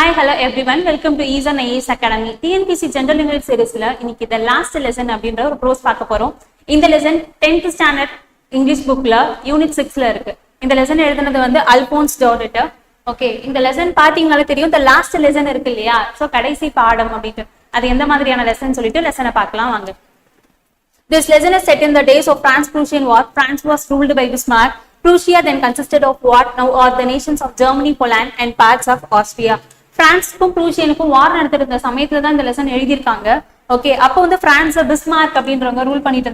Hi, hello everyone. Welcome to Ease and IAS Academy. TNPC General English Seriesல இன்னைக்கு the last lesson அப்படின்ற ஒரு pros பார்க்க போறோம். இந்த lesson 10th standard English bookல unit 6ல இருக்கு. இந்த lesson எழுதுனது வந்து அல்போன்ஸ் ஜார்டட். ஓகே, இந்த lesson பாத்தீங்கனாலே தெரியும் the last lesson இருக்கு இல்லையா? சோ கடைசி பாடம் அப்படிட்டு அது எந்த மாதிரியான lesson சொல்லிட்டு lesson பார்க்கலாம் வாங்க. This lesson is set in the days of Franco-Prussian War. France was ruled by Bismarck. Prussia then consisted of what now are the nations of Germany, Poland and parts of Austria. பிரான்ஸுக்கும் ப்ரூஷியனுக்கும் வார் நடத்திட்டு இருந்த சமயத்துல தான் இந்த lesson எழுதியிருக்காங்க. Okay, அப்போ வந்து France Bismarck அப்படின்றவங்க rule பண்ணிட்டு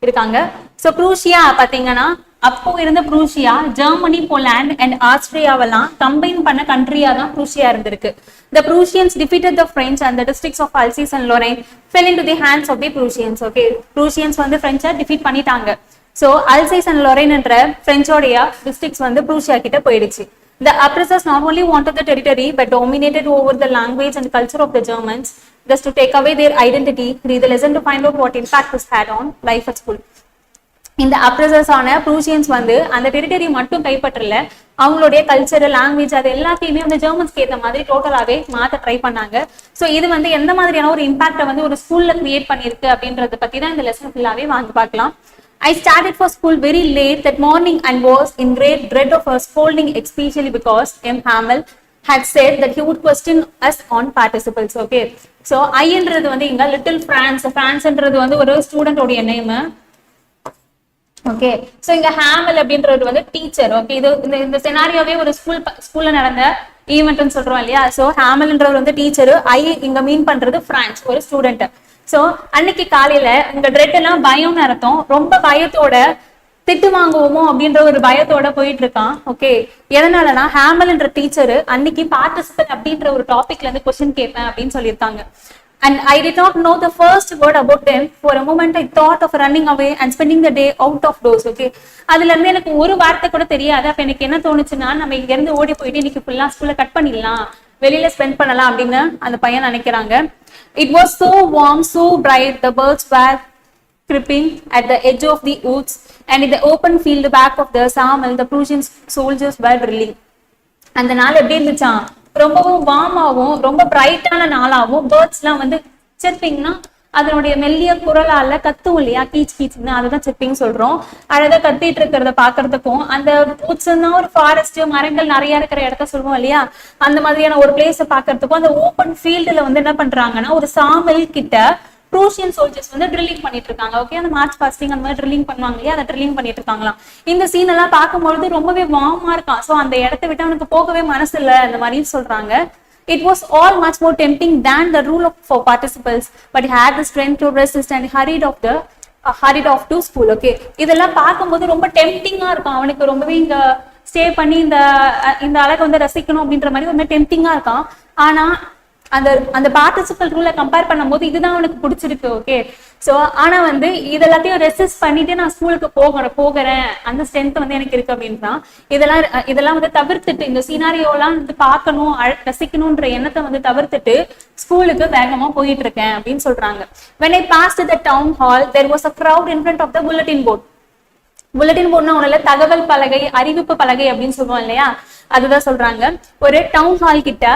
இருக்காங்க. சோ ப்ரூஷியா பாத்தீங்கன்னா அப்போ இருந்த Prussia Germany, Poland and ஆஸ்திரியாவெல்லாம் combine பண்ண கண்ட்ரியா தான் ப்ரூஷியா இருந்திருக்கு. The Prussians defeated the French and the districts of Alsace and Lorraine fell into the hands of the Prussians. Okay, Prussians வந்து பிரெஞ்சை டிஃபீட் பண்ணிட்டாங்க. சோ அல்சைஸ் அண்ட் லொரைன் என்ற பிரெஞ்சோடைய districts வந்து Prussia கிட்ட போயிடுச்சு. The oppressors not only wanted the territory but dominated over the language and culture of the Germans, thus to take away their identity. Read the lesson to find out what impact this had on life at school. இந்த oppressors ஆன ப்ரூஷியன்ஸ் வந்து அந்த territory மட்டும் கைப்பற்றல, அவங்களுடைய culture, language அது எல்லாத்தையுமே வந்து ஜெர்மன்ஸ்க்கு ஏற்ற மாதிரி டோட்டலாவே மாத்த ட்ரை பண்ணாங்க. ஸோ இது வந்து எந்த மாதிரியான ஒரு இம்பாக்டை வந்து ஒரு ஸ்கூல்ல கிரியேட் பண்ணிருக்கு அப்படின்றத பத்தி தான் இந்த லெசன் ஃபுல்லாவே வாங்கி பார்க்கலாம். I started for school very late that morning and was in great dread of a scolding, especially because M. Hamel had said that he would question us on participles. Okay, so I என்றது வந்து இங்க little பிரான்ஸ்ன்றது வந்து ஒரு student உடைய name. Okay, so இங்க Hamel அப்படின்றது வந்து teacher. Okay, இது இந்த சினாரியோவே ஒரு ஸ்கூல்ல நடந்த ஈவென்ட்னு சொல்றோம் இல்லையா? சோ ஹேமல்ன்றவர் வந்து டீச்சர், ஐ இங்க மீன் பண்றது பிரான்ஸ் ஒரு ஸ்டூடெண்ட். சோ அன்னைக்கு காலையில இங்க ட்ரெட் எல்லாம் பயம்னு அர்த்தம், ரொம்ப பயத்தோட திட்டு வாங்குவோமோ அப்படின்ற ஒரு பயத்தோட போயிட்டு இருக்கான். ஓகே, எதனாலனா ஹேமல் என்ற டீச்சர் அன்னைக்கு பார்ட்டிசிபேட் அப்படின்ற ஒரு டாபிக்ல இருந்து கொஸ்டின் கேட்பேன் அப்படின்னு சொல்லியிருக்காங்க. And I did not know the first word about them. For a moment I thought of running away and spending the day out of doors. Okay, அதுல இருந்து எனக்கு ஒரு வார்த்தை கூட தெரியாது. அப்ப எனக்கு என்ன தோணுச்சுன்னா, நம்ம இங்க இருந்து ஓடி போயிட்டு இன்னைக்கு ஃபுல்லா ஸ்கூல்ல கட் பண்ணிடலாம், வெளியில ஸ்பெண்ட் பண்ணலாம் அப்படின்னு அந்த பையன் நினைக்கிறாங்க. It was so warm, so bright. The birds were creeping at the edge of the woods, and in the open field back of the sawmill, the Prussian soldiers were drilling. அந்த நாள் எப்படி இருந்துச்சான்? ரொம்பவும் வார்மாவும் ரொம்ப பிரைட்டான நாளாவும், பேர்ட்ஸ் எல்லாம் வந்து சிர்பிங்னா அதனுடைய மெல்லிய குரலால கத்தும் இல்லையா, கீச் கீச்சுன்னு, அதுதான் சிர்பிங் சொல்றோம். அழகா கத்திட்டு இருக்கிறத பாக்குறதுக்கும், அந்த பூட்ஸ்னா ஒரு ஃபாரஸ்ட் மரங்கள் நிறைய இருக்கிற இடத்த சொல்லுவோம் இல்லையா, அந்த மாதிரியான ஒரு பிளேஸ பாக்குறதுக்கும், அந்த ஓப்பன் ஃபீல்டுல வந்து என்ன பண்றாங்கன்னா ஒரு சாமல் கிட்ட ப்ரூஷியன் சோல்ஜர்ஸ் வந்து ட்ரில்லிங் பண்ணிட்டு இருக்காங்க. ஓகே, அந்த மார்ச் பாஸ்டிங் அந்த மாதிரி ட்ரில்லிங் பண்ணுவாங்க இல்லையா, அதை ட்ரில்லிங் பண்ணிட்டு இருக்காங்களாம். இந்த சீன் எல்லாம் பார்க்கும்பொழுது ரொம்பவே வார்மா இருக்கான். சோ அந்த இடத்த விட்டு அவனுக்கு போகவே மனசு இல்ல, அந்த மாதிரி சொல்றாங்க. It was all much more tempting than the rule for participants, but he had the strength to resist and hurried off to school. Okay, இதெல்லாம் பார்க்கும்போது ரொம்ப டெம்டிங்கா இருக்கும் அவனுக்கு, ரொம்பவே இங்க ஸ்டே பண்ணி இந்த அழகை வந்து ரசிக்கணும் அப்படின்ற மாதிரி ரொம்ப டெம்டிங்கா இருக்கான். ஆனா அந்த பார்ட்டிசிபல் ரூலை கம்பேர் பண்ணும்போது இதுதான் அவனுக்கு பிடிச்சிருக்கு. ஓகே, சோ ஆனா வந்து இதெல்லாத்தையும் ரெசிஸ்ட் பண்ணிட்டு நான் ஸ்கூலுக்கு போகிறேன், அந்த ஸ்ட்ரென்த் வந்து எனக்கு இருக்கு அப்படின்னா இதெல்லாம் வந்து தவிர்த்துட்டு, இந்த சீனாரியோலாம் வந்து பார்க்கணும் ரசிக்கணும்ன்ற எண்ணத்தை வந்து தவிர்த்துட்டு ஸ்கூலுக்கு வேகமா போயிட்டு இருக்கேன் அப்படின்னு சொல்றாங்க. When I passed the town hall, there was a crowd in front of the bulletin board. Bulletin போர்ட்னா ஒண்ணுல தகவல் பலகை, அறிவிப்பு பலகை அப்படின்னு சொல்லுவோம் இல்லையா, அதுதான் சொல்றாங்க. ஒரு டவுன் ஹால் கிட்ட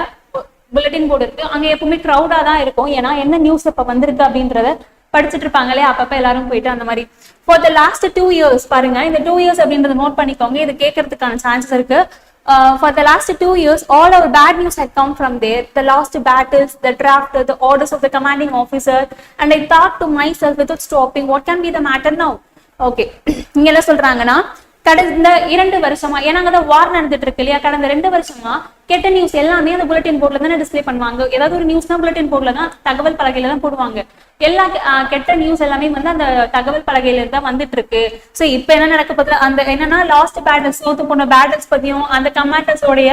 புல்லட்டின் போர்டு இருக்கு. அங்க எப்பவுமே க்ரௌடா தான் இருக்கும், ஏன்னா என்ன நியூஸ் இப்ப வந்திருக்கு அப்படின்றத படிச்சுட்டு இருப்பாங்களே அப்பப்ப எல்லாரும் போயிட்டு அந்த மாதிரி. For the last 2 years பாருங்க, இந்த 2 years அப்படின்றத நோட் பண்ணிக்கோங்க, இது கேட்கறதுக்கான சான்சஸ் இருக்கு. For the last 2 years all our bad news had come from there, the lost battles, the draft, the orders of the commanding officer, and I thought to myself without stopping, what can be the matter now? Okay, இங்க என்ன சொல்றாங்கன்னா, கடந்த 2 வருஷமா, ஏன்னா அங்கதான் வார் நடந்துட்டு இருக்கு இல்லையா, கடந்த 2 வருஷமா கெட்ட நியூஸ் எல்லாமே அந்த புல்லட்டின் போர்ட்ல தானே டிஸ்பிளே பண்ணுவாங்க. ஏதாவது ஒரு நியூஸ்னா புல்லட்டின் போர்ட்ல தான், தகவல் பலகையில தான் போடுவாங்க. எல்லா கெட்ட நியூஸ் எல்லாமே வந்து அந்த தகவல் பலகையில தான் வந்துட்டு இருக்கு. சோ இப்ப என்ன நடக்க போகுது, அந்த என்னன்னா லாஸ்ட் பேட்டில்ஸ், சோத்து போன பேட்டில்ஸ் பத்தியும் அந்த கமாண்டர்ஸோடைய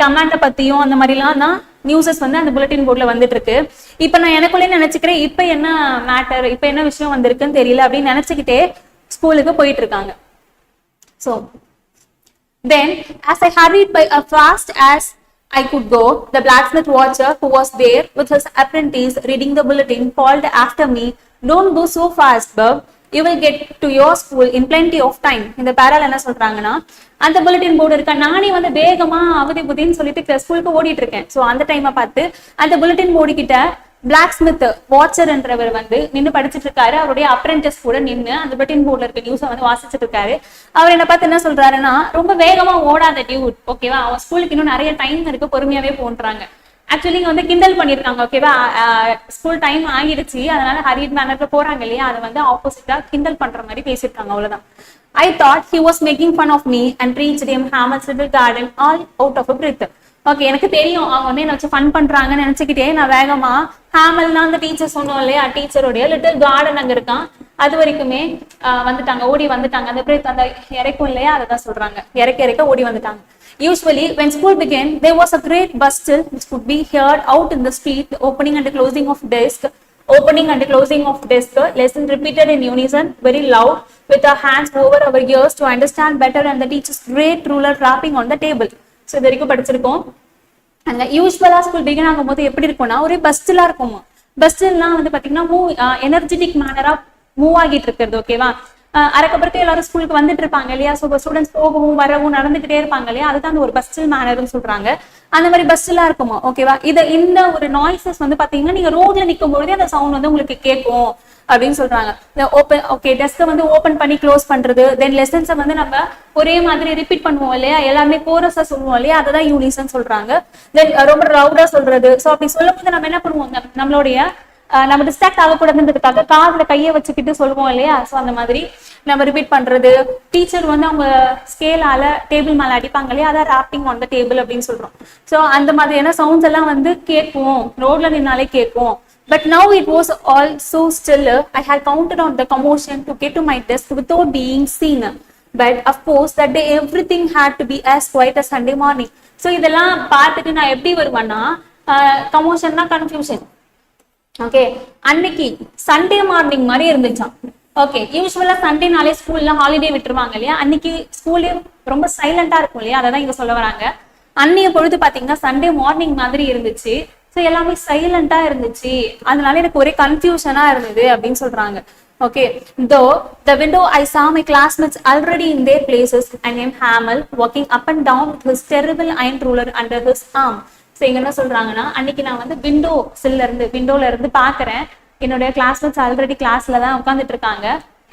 கமாண்ட பத்தியும் அந்த மாதிரி எல்லாம் தான் நியூஸஸ் வந்து அந்த புல்லட்டின் போர்ட்ல வந்துட்டு இருக்கு. இப்ப நான் எனக்குள்ளே நினைச்சுக்கிறேன், இப்ப என்ன மேட்டர், இப்ப என்ன விஷயம் வந்திருக்குன்னு தெரியல அப்படின்னு நினைச்சுக்கிட்டே ஸ்கூலுக்கு போயிட்டு இருக்காங்க. So then as I hurried by as fast as I could go, the blacksmith watcher who was there with his apprentice reading the bulletin called after me, "Don't go so fast, Bob. you will get to your school in plenty of time. இந்த பேரால என்ன சொல்றாங்கன்னா, அந்த bulletin board இருக்கா, நானே வந்து வேகமா அவதி புதின்னு சொல்லிட்டு ஸ்கூலுக்கு ஓடிட்டு இருக்கேன். ஸோ அந்த டைமை பார்த்து அந்த புல்லட்டின் போர்டு கிட்ட பிளாக் ஸ்மித் வாட்சர் என்றவர் வந்து நின்று படிச்சுட்டு இருக்காரு. அவருடைய அப்ரெண்டிஸ் கூட நின்று அந்த புல்லட்டின் போர்ட்ல இருக்க நியூஸை வந்து வாசிச்சுட்டு இருக்காரு. அவர் என்ன பார்த்து என்ன சொல்றாருன்னா, ரொம்ப வேகமா ஓடாத டியூட், ஓகேவா, அவன் ஸ்கூலுக்கு இன்னும் நிறைய டைம் இருக்கு, பொறுமையாவே போன்றாங்க. ஆக்சுவலி இங்க வந்து கிண்டல் பண்ணிருக்காங்க, ஓகேவா, ஸ்கூல் டைம் ஆகிடுச்சு அதனால ஹரிட் மேனர்ல போறாங்க இல்லையா, அதை வந்து ஆப்போசிட்டா கிண்டல் பண்ற மாதிரி பேசிருக்காங்க, அவ்வளவுதான். I thought he was making fun of me and reached him Hamel's little garden all out of a breath. Okay, எனக்கு தெரியும் அவங்க வந்து என்ன வச்சு ஃபன் பண்றாங்கன்னு நினைச்சுக்கிட்டே நான் வேகமா ஹேமல்னா அந்த டீச்சர் சொன்னோம் இல்லையா, டீச்சருடைய லிட்டில் கார்டன் அங்க இருக்கான், அது வரைக்குமே வந்துட்டாங்க, ஓடி வந்துட்டாங்க. அந்த பிரேத் அந்த இறைக்கும் இல்லையா, அதை தான் சொல்றாங்க, இறைக்க ஓடி வந்துட்டாங்க. Usually, when school began, there was a great bustle which could be heard out in the street, the opening and the closing of desk, lesson repeated in unison, very loud, with our hands over our ears to understand better, and the teacher's great ruler rapping on the table. So, இது வரைக்கும் படிச்சிருக்கோம். அங்க யூஸ்வலா school begin ஆகும்போது எப்படி இருக்கும்னா, ஒரே பஸ்டிலா இருக்கும். பஸ்டில்லாம் வந்து பாத்தீங்கன்னா எனர்ஜெட்டிக் மேனரா மூவ் ஆகிட்டு இருக்கிறது, ஓகேவா. அதுக்கப்புறத்து எல்லாரும் ஸ்கூலுக்கு வந்துட்டு இருப்பாங்க இல்லையா, ஸோ ஸ்டூடெண்ட்ஸ் போகவும் வரவும் நடந்துகிட்டே இருப்பாங்க இல்லையா, அதுதான் அந்த ஒரு பஸ்டில் மேனர்னு சொல்றாங்க. அந்த மாதிரி பஸ்டிலா இருக்குமா, ஓகேவா. இந்த ஒரு நாய்ஸஸ் வந்து பாத்தீங்கன்னா நீங்க ரோட்ல நிற்கும் பொழுதே அந்த சவுண்ட் வந்து உங்களுக்கு கேட்கும் அப்படின்னு சொல்றாங்க. டெஸ்கை வந்து ஓபன் பண்ணி க்ளோஸ் பண்றது, தென் லெசன்ஸை வந்து நம்ம ஒரே மாதிரி ரிப்பீட் பண்ணுவோம் இல்லையா, எல்லாமே கோரஸா சொல்லுவோம் இல்லையா, அததான் யூனிசன் சொல்றாங்க. தென் ரொம்ப ரவுடா சொல்றது. ஸோ அப்படி சொல்லும் போது நம்ம என்ன பண்ணுவோம், நம்ம டிஸ்ட்ராக்ட் ஆகக்கூடாதுன்றதுக்காக காதுல கையை வச்சுக்கிட்டு சொல்லுவோம் இல்லையா, ஸோ அந்த மாதிரி நம்ம ரிப்பீட் பண்றது. டீச்சர் வந்து அவங்க ஸ்கேலால டேபிள் மேல அடிப்பாங்க இல்லையா, அதான் ராப்பிங் ஆன் த டேபிள் அப்படின்னு சொல்றோம். ஸோ அந்த மாதிரியான சவுண்ட்ஸ் எல்லாம் வந்து கேட்கும், ரோட்ல நின்னாலே கேட்கும். But now it was all so still. I had counted on the commotion to get to my desk without being seen. But of course that day everything had to be as quiet as Sunday morning. So இதெல்லாம் பார்த்துட்டு நான் எப்படி வருவேன்னா, கமோஷன்னா confusion, okay, அன்னைக்கு Sunday morning மாதிரி இருந்துச்சான். Okay, யூஸ்வலா சண்டேனாலே ஸ்கூல்ல holiday விட்டுருவாங்க இல்லையா, அன்னைக்கு ஸ்கூல்லே ரொம்ப சைலண்டா இருக்கும் இல்லையா, அதான் இங்க சொல்ல வராங்க. அன்னைய பொழுது பாத்தீங்கன்னா சண்டே மார்னிங் மாதிரி இருந்துச்சு. ஸோ எல்லாமே சைலண்டா இருந்துச்சு, அதனால எனக்கு ஒரே கன்ஃபியூஷனா இருந்தது அப்படின்னு சொல்றாங்க. Okay, though the window I saw my classmates already in their places and named Hamel walking up and down with his terrible iron ruler under his arm. So இங்க என்ன சொல்றாங்கன்னா, அன்னைக்கு நான் வந்து விண்டோல இருந்து பாக்குறேன், என்னுடைய கிளாஸ்மேட்ஸ் ஆல்ரெடி கிளாஸ்ல தான் உட்காந்துட்டு இருக்காங்க.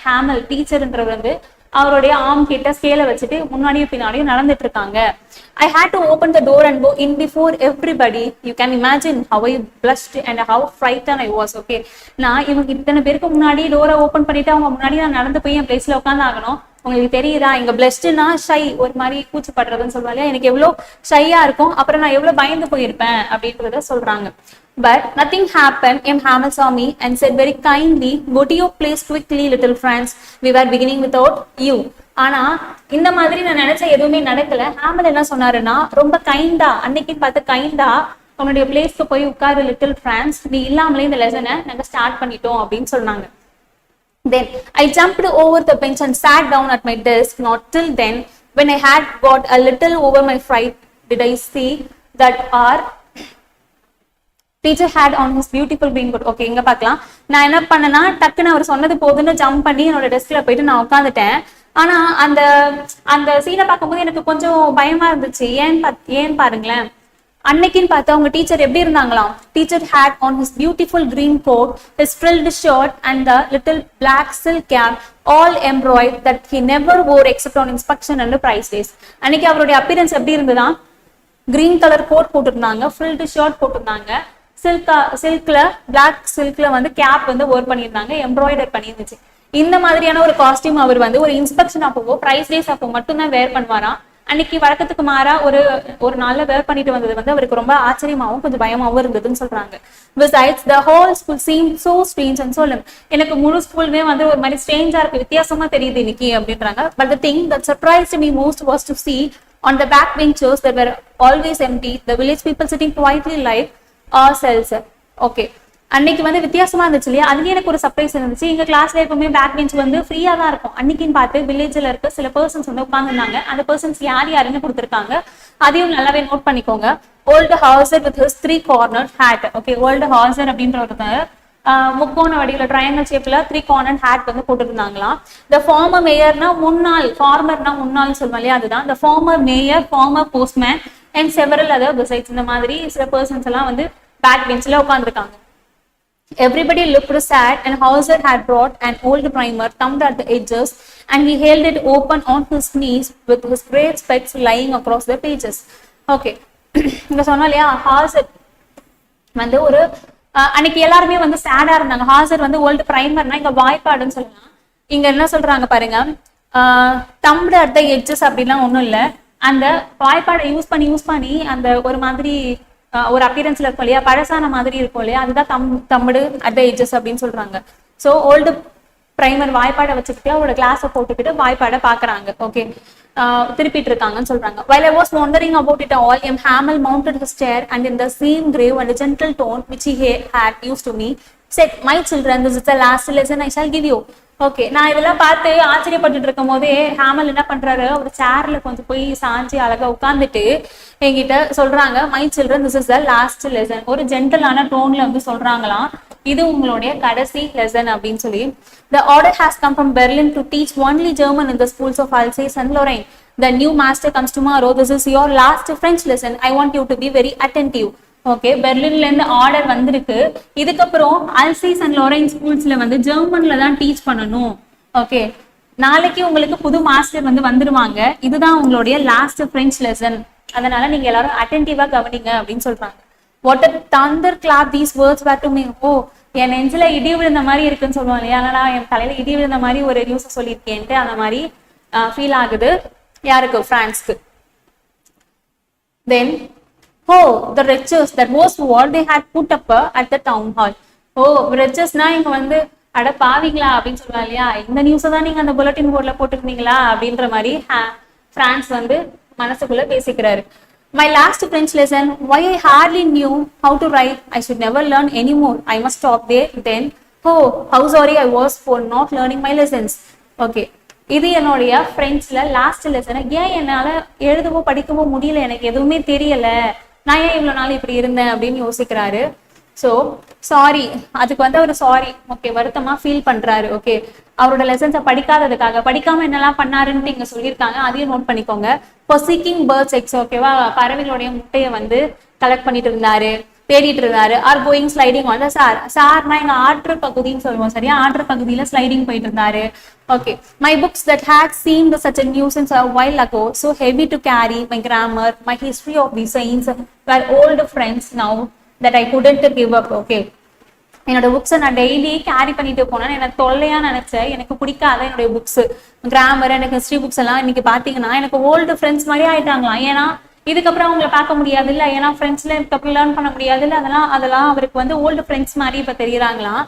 ஹேமல் டீச்சர்ன்றவர் வந்து அவருடைய ஆர்ம் கிட்ட ஸ்கேலை வச்சுட்டு முன்னாடியும் பின்னாடியும் நடந்துட்டு இருக்காங்க. I had to open the door and go in before everybody. You can imagine how I blushed and how frightened I was. Okay, நான் இவங்க இத்தனை பேருக்கு முன்னாடி டோரை ஓபன் பண்ணிட்டு அவங்க முன்னாடி நான் நடந்து போய் என் பிளேஸ்ல உட்காந்து ஆகணும். உங்களுக்கு தெரியுதா, இங்க பிளஸ்ட்னா ஷை, ஒரு மாதிரி கூச்சப்படுறதுன்னு சொல்லுவாங்க, எனக்கு எவ்வளவு ஷையா இருக்கும், அப்புறம் நான் எவ்வளவு பயந்து போயிருப்பேன் அப்படின்றத சொல்றாங்க. But nothing happened. Hamel saw me and said very kindly, "Go to your place quickly, little friends. We were beginning without you." ஆனா இந்த மாதிரி நான் நினைச்ச எதுவுமே நடக்கல. ஹேமல் என்ன சொன்னாருன்னா, ரொம்ப கைண்டா, அன்னைக்கு பார்த்து கைண்டா உன்னுடைய பிளேஸ்க்கு போய் உட்காரு லிட்டில் ஃப்ரான்ஸ், நீ இல்லாமலே இந்த லெசனை நாங்க ஸ்டார்ட் பண்ணிட்டோம் அப்படின்னு சொன்னாங்க. Then I jumped over the bench and sat down at my desk. Not till then, when I had got a little over my fright, did I see that our teacher had on his beautiful green coat. Okay, இங்க பார்க்கலாம். நான் என்ன பண்ணேன்னா, டக்குன்னு அவர் சொன்னது போதுன்னு jump பண்ணி என்னோட டெஸ்க்ல போயிட்டு நான் உட்காந்துட்டேன். ஆனா அந்த சீனை பார்க்கும்போது எனக்கு கொஞ்சம் பயமா இருந்துச்சு. ஏன் பாருங்களேன், அன்னைக்குன்னு பார்த்து அவங்க டீச்சர் எப்படி இருந்தாங்களாம். Teacher had on his beautiful green coat, his frilled shirt and the little black silk cap, all embroidered, that he never wore except on inspection and prize days. அன்னைக்கு அவருடைய அப்பியரன்ஸ் எப்படி இருந்ததா, கிரீன் கலர் கோட் போட்டிருந்தாங்க, frilled shirt போட்டிருந்தாங்க, சில்க்ல black சில்க்ல வந்து gap வந்து work பண்ணியிருந்தாங்க, embroider பண்ணியிருந்துச்சு. இந்த மாதிரியான ஒரு காஸ்டியூம் அவர் வந்து ஒரு இன்ஸ்பெக்ஷன் அப்போ பிரைஸ் டேஸ் அப்போ மட்டும்தான் வேர் பண்ணுவாராம். அன்னைக்கு வழக்கத்துக்கு மாறா ஒரு நாள்ல வேர் பண்ணிட்டு வந்தது வந்து அவருக்கு ரொம்ப ஆச்சரியமாவும் கொஞ்சம் பயமாவும் இருந்ததுன்னு சொல்றாங்க. Besides, the whole school seemed so strange and solemn. எனக்கு முழு ஸ்கூலுமே வந்து ஒரு மாதிரி ஸ்ட்ரேஞ்சா இருக்கு, வித்தியாசமா தெரியுது இன்னைக்கு அப்படின்றாங்க. But the thing that surprised me most was to see on the back benches that were always empty, the village people sitting quietly like ourselves. Okay, அன்னைக்கு வந்து வித்தியாசமா இருந்துச்சு இல்லையா, அதுலயே எனக்கு ஒரு சர்ப்ரைஸ் இருந்துச்சு. எங்க கிளாஸ்ல எப்பவுமே பேக் பெஞ்ச் வந்து ஃப்ரீயா தான் இருக்கும். அன்னைக்குன்னு பார்த்து வில்லேஜ்ல இருக்க சில பர்சன்ஸ் வந்து உட்காந்துருந்தாங்க. அந்த பர்சன்ஸ் யாருன்னு கொடுத்துருக்காங்க, அதையும் நல்லாவே நோட் பண்ணிக்கோங்க. Old ஹாசர் with his 3 cornered hat. Okay, old ஹாசர் அப்படின்ற ஒருத்தர் முக்கோண வடிவில் ட்ரையாங்கல் ஷேப்ல 3 கார்னர் ஹேட் வந்து போட்டுருந்தாங்களாம். த ஃபார்மர் மேயர்னா முன்னாள், ஃபார்மர்னா முன்னாள் சொல்லுவோம் இல்லையா, அதுதான் the former mayor, former postman and several other besides. இந்த மாதிரி சில பர்சன்ஸ் எல்லாம் வந்து பேக் பெஞ்ச்ல உட்காந்துருக்காங்க. Everybody looked sad, and Hauser had brought an old primer thumbed at the edges, and he held it open on his knees with his great specs lying across the pages. Okay, இங்க சொன்னோம் இல்லையா, ஹாசர் வந்து ஒரு அன்னைக்கு எல்லாருமே வந்து சேடா இருந்தாங்க. ஹாசர் வந்து ஓல்டு பிரைமர்னா இங்க வாய்ப்பாடுன்னு சொல்லலாம். இங்க என்ன சொல்றாங்க பாருங்க, தம்ப்டு அட் த எட்ஜஸ் அப்படிலாம் ஒண்ணும் இல்லை. அந்த வாய்ப்பாடை யூஸ் பண்ணி அந்த ஒரு மாதிரி ஒரு அப்பியரன்ஸ்ல இருக்கும் இல்லையா, பழசான மாதிரி இருக்கும் இல்லையா, அதுதான் தம்ப்டு அட் த எட்ஜஸ் அப்படின்னு சொல்றாங்க. ஸோ ஓல்டு பிரைமர் வாய்ப்பாடை வச்சுக்கிட்டு அவரோட கிளாஸை போட்டுக்கிட்டு வாய்ப்பாடை பாக்குறாங்க. ஓகே, திருப்பிட்டு இருக்காங்கன்னு சொல்றாங்க. While I was wondering about it all, M. Hamel mounted his chair and in the same grave and a gentle tone which he had used to me, said, "My children, this is the last lesson I shall give you." Okay, நான் இதெல்லாம் பார்த்து ஆச்சரியப்பட்டு இருக்கும் போதே Hamel என்ன பண்றாரு, ஒரு சேர்ல கொஞ்சம் போய் சாஞ்சி அழகா உட்கார்ந்துட்டு என்கிட்ட சொல்றாங்க, my children, this is the last lesson. ஒரு ஜென்டலான டோன்ல வந்து சொல்றாங்களாம், இது உங்களுடைய கடைசி லெசன் அப்படின்னு சொல்லி. The order has come from Berlin to teach only German in the schools of Alsace and Lorraine. The new master comes tomorrow. This is your last French lesson. I want you to be very attentive. Okay, பெர்லின்ல இருந்து order வந்திருக்கு, இதுக்கப்புறம் அல்சைஸ் and Lorraine ஸ்கூல்ஸ்ல வந்து ஜெர்மன்ல தான் teach பண்ணணும். Okay, நாளைக்கு உங்களுக்கு புது மாஸ்டர் வந்து வந்துருவாங்க, இதுதான் உங்களுடைய லாஸ்ட் பிரெஞ்ச் லெசன், அதனால நீங்க எல்லாரும் அட்டென்டிவா கவனிங்க அப்படின்னு சொல்றாங்க. What a thunder clap these words were to me. ஓ, என் நெஞ்சில இடி விழுந்த மாதிரி இருக்குன்னு சொல்லுவாங்க இல்லையா, ஆனா என் தலையில இடி விழுந்த மாதிரி ஒரு நியூஸ் சொல்லியிருக்கேன்ட்டு அந்த மாதிரி ஃபீல் ஆகுது. யாருக்கு? பிரான்ஸ்க்கு. Then oh, the wretches, that was what they had put up at the town hall. Oh, wretchesனா இங்க வந்து அட பாவீங்களா அப்படின்னு சொல்லுவாங்க இல்லையா, இந்த நியூஸை தான் நீங்க அந்த புல்லட்டின் போர்ட்ல போட்டுருந்தீங்களா அப்படின்ற மாதிரி பிரான்ஸ் வந்து மனசுக்குள்ள பேசிக்கிறாரு. My last French lesson, why I hardly knew how to write. I should never learn anymore. I must stop there. Then, oh, how sorry I was for not learning my lessons. Okay, இது என்னுடைய பிரெஞ்சுல last lesson. ஏன் என்னால எழுதவோ படிக்கவோ முடியல, எனக்கு எதுவுமே தெரியல, நான் ஏன் இவ்வளவு நாள் இப்படி இருந்தேன் அப்படின்னு யோசிக்கிறாரு. ஸோ சாரி, அதுக்கு வந்து அவர் சாரி, ஓகே, வருத்தமா ஃபீல் பண்றாரு. ஓகே, அவரோட லெசன்ஸை படிக்காததுக்காக, படிக்காம என்னெல்லாம் பண்ணாருன்ட்டு இங்க சொல்லியிருக்காங்க, அதையும் நோட் பண்ணிக்கோங்க. பொசிக்கிங் பேர்ட்ஸ் எக்ஸ், ஓகேவா, பறவைகளுடைய முட்டையை வந்து கலெக்ட் பண்ணிட்டு இருந்தாரு, தேடிட்டு இருந்தாரு. Are going sliding on the Saar. சார்னா எங்க ஆற்று பகுதின்னு சொல்லுவோம் சரியா, ஆற்று பகுதியில ஸ்லைடிங் போயிட்டு இருந்தாரு. Okay, my books that had seemed such a nuisance a while ago, so heavy to carry, my grammar, my history of designs were old friends now that I couldn't give up. Okay, என்னோட புக்ஸை நான் daily carry பண்ணிட்டு போனேன், எனக்கு தொல்லையா நினைச்சேன், எனக்கு பிடிக்காத என்னுடைய புக்ஸ், கிராமர், எனக்கு ஹிஸ்ட்ரி புக்ஸ் எல்லாம் இன்னைக்கு பாத்தீங்கன்னா எனக்கு ஓல்டு ஃப்ரெண்ட்ஸ் மாதிரி ஆயிட்டாங்களாம். ஏன்னா இதுக்கப்புறம் அவங்களை பார்க்க முடியாது இல்லை, ஏன்னா ஃப்ரெண்ட்ஸ்ல இதுக்கப்புறம் லேர்ன் பண்ண முடியாது இல்லை, அதெல்லாம் அவருக்கு வந்து ஓல்டு ஃப்ரெண்ட்ஸ் மாதிரி இப்ப தெரியறாங்களாம்.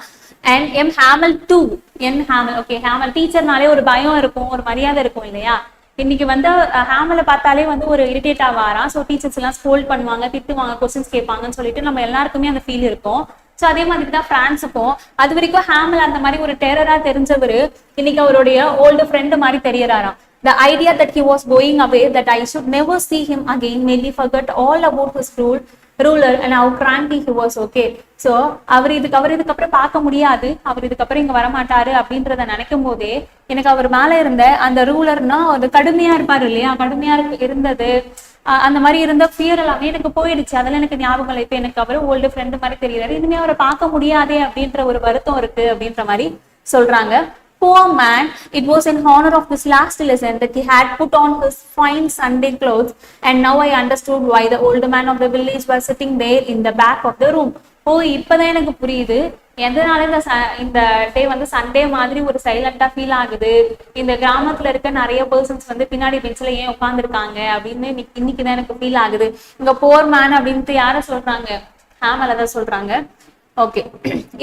அண்ட் எம் ஹேமல் டூ, என் ஹேமல். ஓகே, ஹேமல் டீச்சர்னாலே ஒரு பயம் இருக்கும், ஒரு மரியாதை இருக்கும் இல்லையா. இன்னைக்கு வந்து ஹேமலை பார்த்தாலே வந்து ஒரு இரிட்டேட் ஆவாராம். ஸோ டீச்சர்ஸ் எல்லாம் ஸ்கோல்ட் பண்ணுவாங்க, திட்டுவாங்க, கொஸ்டின்ஸ் கேட்பாங்கன்னு சொல்லிட்டு நம்ம எல்லாருக்குமே அந்த ஃபீல் இருக்கும். ஸோ அதே மாதிரி தான் பிரான்ஸுக்கும். அது வரைக்கும் ஹேமல் அந்த மாதிரி ஒரு டெரரா தெரிஞ்சவர் இன்னைக்கு அவருடைய ஓல்டு ஃப்ரெண்டு மாதிரி தெரியறாராம். The idea that he was going away, that I should never see him again, made me forget all about his ruler and how cranky he was. Okay, so அவர் இதுக்கப்புறம் பார்க்க முடியாது, அவர் இதுக்கப்புறம் இங்க வரமாட்டாரு அப்படின்றத நினைக்கும் போதே எனக்கு அவர் மேல இருந்த அந்த ரூலர்னா அது கடுமையா இருப்பாரு இல்லையா, கடுமையா இருந்தது, அந்த மாதிரி இருந்த ஃபியர் எல்லாமே எனக்கு போயிடுச்சு. அதெல்லாம் எனக்கு ஞாபகம் இல்லை. இப்ப எனக்கு அவர் ஓல்டு ஃப்ரெண்டு மாதிரி தெரியறாரு, இனிமே அவரை பார்க்க முடியாதே அப்படின்ற ஒரு வருத்தம் இருக்கு அப்படின்ற மாதிரி சொல்றாங்க. Poor man, it was in honor of this last lesson that he had put on his fine Sunday clothes, and now I understood why the old man of the village was sitting there in the back of the room. ஓ, இப்பதான் எனக்கு புரியுது எதனால இந்த டே வந்து Sunday மாதிரி ஒரு சைலண்டா feel ஆகுது, இந்த கிராமத்துல இருக்க நிறைய பர்சன்ஸ் வந்து பின்னாடி பெஞ்சில ஏன் உட்காந்துருக்காங்க அப்படின்னு இன்னைக்குதான் எனக்கு ஃபீல் ஆகுது. இங்க போர் மேன் அப்படின்ட்டு யார சொல்றாங்க, ஹேமலை தான் சொல்றாங்க. Okay,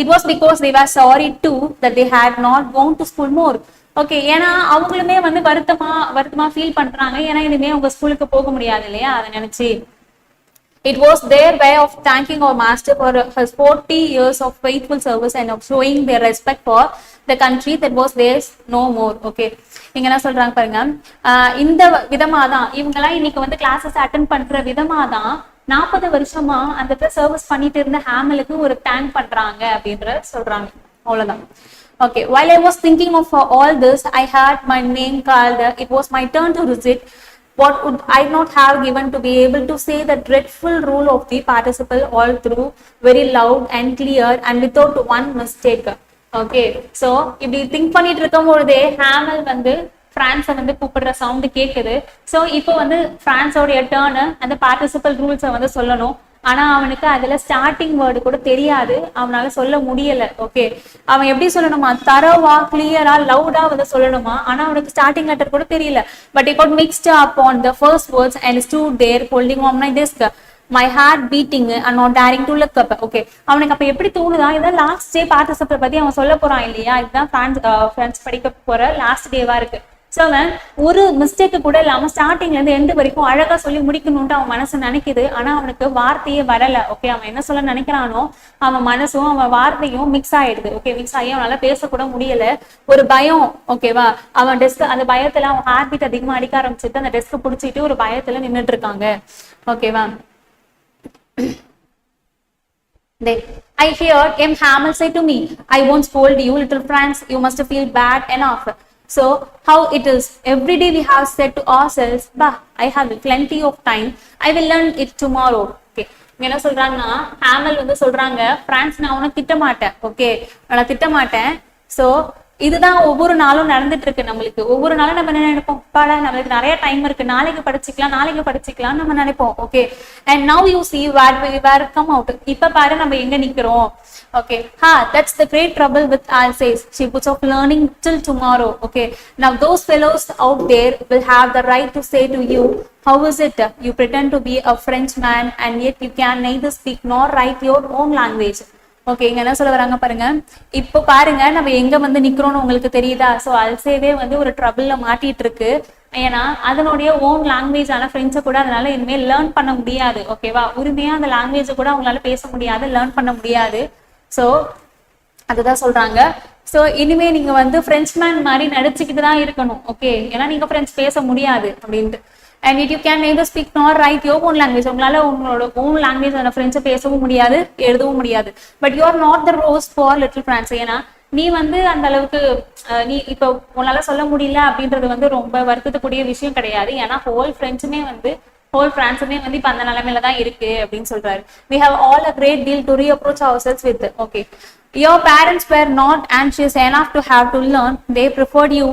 it was because they were sorry too that they had not gone to school more. Okay, ஏன்னா அவங்களுமே வந்து வருத்தமா ஃபீல் பண்றாங்க, ஏன்னா இனிமே உங்க ஸ்கூலுக்கு போக முடியாது இல்லையா, அதை நினைச்சு. It was their way of thanking our master for his 40 years of faithful service and of showing their respect for the country that was theirs no more. Okay, இங்க என்ன சொல்றாங்க பாருங்க, இந்த விதமா தான் இவங்கெல்லாம் இன்னைக்கு வந்து கிளாஸஸ் அட்டென்ட் பண்ற விதமா தான் 40 வருஷமா அந்த இடத்துல சர்வீஸ் பண்ணிட்டு இருந்த ஹேமலுக்கு ஒரு தேங்க் பண்றாங்க அப்படின்ற சொல்றாங்க. அவ்வளவுதான். Okay, while I was thinking of all this, I had my name called. It was my turn to visit. What would I not have given to be able to say the dreadful rule of the participle all through, very loud and clear and without one mistake. Okay, so இப்படி think பண்ணிட்டு இருக்கும் பொழுதே Hamel வந்து பிரான்ஸை வந்து கூப்பிடுற sound கேட்குது. So இப்போ வந்து பிரான்ஸோடைய டேர்னு அந்த பார்ட்டிசிபல் ரூல்ஸை வந்து சொல்லணும். ஆனா அவனுக்கு அதுல ஸ்டார்டிங் வேர்டு கூட தெரியாது, அவனால சொல்ல முடியல. ஓகே, அவன் எப்படி சொல்லணுமா, தரவா கிளியரா லவுடா வந்து சொல்லணுமா, ஆனா அவனுக்கு ஸ்டார்டிங் லெட்டர் கூட தெரியல. But he got mixed up on the first words and stood there holding on my desk, my heart beating and not daring to look up. Okay, அவனுக்கு அப்ப எப்படி தோணுதா, இதான் லாஸ்ட் டே பார்ட்டிசிபல் பத்தி அவன் சொல்ல போறான் இல்லையா, இதுதான் பிரான்ஸ் படிக்க போற லாஸ்ட் டேவா இருக்கு. ஸோ அவன் ஒரு மிஸ்டேக்கு கூட இல்லாம ஸ்டார்டிங்ல இருந்து எண்டு வரைக்கும் அழகா சொல்லி முடிக்கணும்ட்டு அவன் மனசு நினைக்குது. ஆனா அவனுக்கு வார்த்தையே வரல. ஓகே, அவன் என்ன சொல்ல நினைக்கிறானோ அவன் மனசும் அவன் வார்த்தையும் மிக்ஸ் ஆயிடுது. ஓகே, மிக்ஸ் ஆகி அவனால பேசக்கூட முடியல. ஒரு பயம். ஓகேவா, அவன் டெஸ்க் அந்த பயத்துல அவன் ஹார்ட் பீட் அதிகமா அடிக்க ஆரம்பிச்சுட்டு அந்த டெஸ்க் பிடிச்சிட்டு ஒரு பயத்துல நின்றுட்டு இருக்காங்க. ஓகேவா, Then I heard M. Hamel say to me, I won't scold you, little Franz, you must feel bad enough. So how it is, every day we have said to ourselves, bah, I have plenty of time, I will learn it tomorrow. Okay, என்ன சொல்றாங்கன்னா Hamel வந்து சொல்றாங்க, France நான் உனக்கு திட்ட மாட்டேன். Okay, நான் திட்ட மாட்டேன். ஸோ இதுதான் ஒவ்வொரு நாளும் நடந்துட்டு இருக்கு நம்மளுக்கு. ஒவ்வொரு நாளும் நம்ம என்ன நினைப்போம், பாடா நம்மளுக்கு நிறைய டைம் இருக்கு, நாளைக்கு படிச்சுக்கலாம் நம்ம நினைப்போம். Okay, and now you see where come out. இப்ப பாரு நம்ம எங்க நிக்கிறோம். Okay, that's the great trouble with Alsace. She puts off learning till tomorrow. Okay, now those fellows out there will have the right to say to you, how is it you pretend to be a Frenchman and yet you can neither speak nor write your own language. Okay, இங்க என்ன சொல்ல வராங்க பாருங்க. இப்போ பாருங்க நம்ம எங்க வந்து நிக்கிறோம்னு உங்களுக்கு தெரியுதா. ஸோ அல்சேவே வந்து ஒரு ட்ரபிள்ல மாட்டிட்டு இருக்கு. ஏன்னா அதனுடைய ஓன் லாங்குவேஜ் ஆன ஃப்ரெண்ட்ஸை கூட அதனால இனிமேல் லேர்ன் பண்ண முடியாது. ஓகேவா, உரிமையா அந்த லாங்குவேஜை கூட அவங்களால பேச முடியாது, லேர்ன் பண்ண முடியாது. ஸோ அதுதான் சொல்றாங்க. ஸோ இனிமே நீங்க வந்து பிரெஞ்ச்மேன் மாதிரி நடிச்சுக்கிட்டு தான் இருக்கணும். ஓகே, ஏன்னா நீங்க பிரெஞ்சு பேச முடியாது அப்படின்ட்டு. And if you can neither speak nor write your own language, உங்களால உங்களோட ஓன் லாங்குவேஜ் அந்த ஃப்ரெண்ட்ஸை பேசவும் முடியாது, எழுதவும் முடியாது. But you are not the rose for little France. ஏன்னா நீ வந்து அந்த அளவுக்கு நீ இப்போ உன்னால சொல்ல முடியல அப்படின்றது வந்து ரொம்ப வருத்தக்கூடிய விஷயம் கிடையாது. ஏன்னா ஹோல் பிரான்ஸுமே வந்து இப்ப அந்த நிலைமையில தான் இருக்கு அப்படின்னு சொல்றாரு. We have all a great deal to reapproach ourselves with. Okay, your parents were not anxious enough to have to learn. They preferred you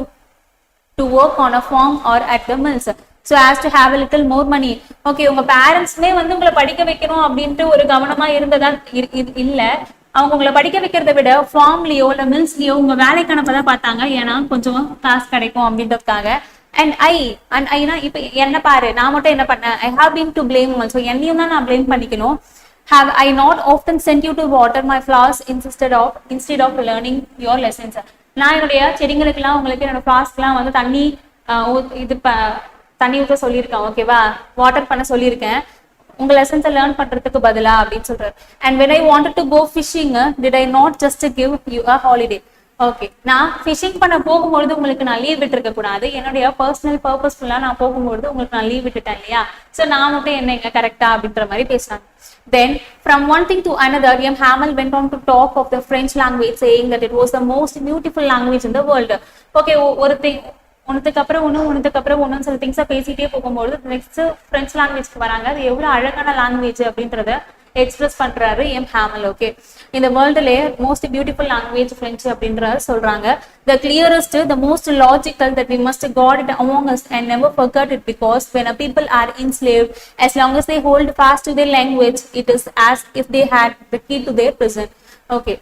to work on a farm or at the mills, so as to have a little more money. Okay, உங்க பேரண்ட்ஸ்மே வந்து உங்களை படிக்க வைக்கணும் அப்படின்ட்டு ஒரு கவனமா இருந்ததா இல்ல. அவங்க உங்களை படிக்க வைக்கிறத விட ஃபார்ம்லயோ இல்ல மில்ஸ்லயோ உங்க வேலைக்கானப்பதான் பார்த்தாங்க. ஏன்னா கொஞ்சம் காசு கிடைக்கும் அப்படின்றதுக்காக. அண்ட் ஐனா இப்ப என்ன பாரு, நான் மட்டும் என்ன பண்ணேன், I have been to blame also. என்னையும் தான் நான் blame பண்ணிக்கணும். Have I not often sent you to water my flowers instead of learning your lessons? நான் என்னுடைய செடிங்களுக்கெல்லாம் உங்களுக்கு என்னோட ஃபிளாஸ்க்கெல்லாம் வந்து தண்ணி ஊற்ற சொல்லியிருக்கேன். ஓகேவா, வாட்டர் பண்ண சொல்லியிருக்கேன் உங்க லெசன்ஸை லேர்ன் பண்றதுக்கு பதிலா அப்படின்னு சொல்றாரு. And when I wanted to go fishing, did I not just give you a holiday? Okay, நான் ஃபிஷிங் பண்ண போகும்பொழுது உங்களுக்கு நான் லீவ் விட்டுருக்க கூடாது. என்னுடைய பர்சனல் பர்பஸ்ஃபுல்லா நான் போகும்பொழுது உங்களுக்கு நான் லீவ் விட்டுட்டேன் இல்லையா. ஸோ நான் மட்டும் என்னங்க கரெக்டா அப்படின்ற மாதிரி பேசினாங்க. Then from one thing to another, M. Hamel went on to talk of the French language, saying that it was the most beautiful language in the world. Okay, ஒன்னுக்கு அப்புறம் ஒன்னு சில திங்ஸை பேசிட்டே போகும்போது நெக்ஸ்ட் பிரெஞ்சு லாங்குவேஜ்க்கு வராங்க. அது எவ்வளவு அழகான லாங்குவேஜ் அப்படின்றத எக்ஸ்பிரஸ் பண்றாரு எம் ஹேமல். ஓகே, இந்த வேர்ல்டுலே மோஸ்ட் பியூட்டிஃபுல் லாங்குவேஜ் பிரெஞ்சு அப்படின்ற சொல்றாங்க. The clearest, the most logical, that we must guard it among us and never forget it, because when a people are enslaved, as long as they hold fast to their language, it is as if they had the key to their prison. Okay,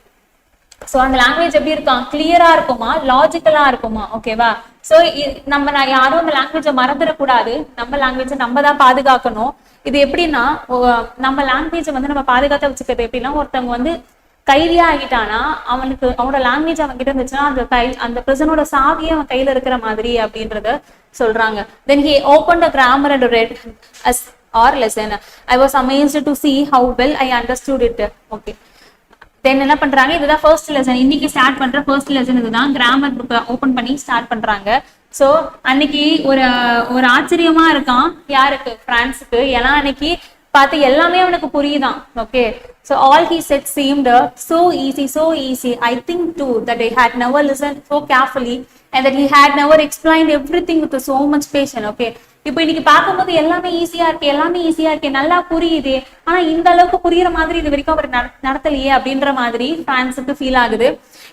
so அந்த language எப்படி இருக்கான், கிளியரா இருக்குமா, லாஜிக்கலா இருக்குமா. ஓகேவா, so நம்ம யாரும் அந்த லாங்குவேஜை மறந்துடக்கூடாது. நம்ம லாங்குவேஜை நம்ம தான் பாதுகாக்கணும். இது எப்படின்னா, நம்ம லாங்குவேஜை வந்து நம்ம பாதுகாத்த வச்சுக்கிறது எப்படின்னா, ஒருத்தவங்க வந்து கைதியா ஆகிட்டானா அவனோட லாங்குவேஜ் அவன் கிட்ட இருந்துச்சுன்னா அந்த பிரசனோட சாவியே அவன் கையில இருக்கிற மாதிரி அப்படின்றத சொல்றாங்க. Then he opened a grammar and read our lesson. I was amazed to see how well I understood it. Okay, தென் என்ன பண்றாங்க, இதுதான் ஃபர்ஸ்ட் லெசன், இன்னைக்கு ஸ்டார்ட் பண்ற ஃபர்ஸ்ட் லெசன் இதுதான். கிராமர் புக்கை ஓபன் பண்ணி ஸ்டார்ட் பண்றாங்க. ஸோ அன்னைக்கு ஒரு ஆச்சரியமா இருக்கான் யாருக்கு, பிரான்ஸுக்கு. ஏன்னா அன்னைக்கு பார்த்து எல்லாமே அவனுக்கு புரியுதான். Okay, so all he said seemed so easy, so easy. I think too that I had never listened so carefully and that he had never explained everything with so much patience. Okay, இப்போ இன்னைக்கு பார்க்கும்போது எல்லாமே ஈஸியா இருக்கு, எல்லாமே ஈஸியா இருக்கு, நல்லா புரியுது, ஆனா இந்த அளவுக்கு புரியுற மாதிரி இது வரைக்கும் அவர் நடத்தலையே அப்படின்ற மாதிரி ஃபேன்ஸுக்கு ஃபீல் ஆகுது.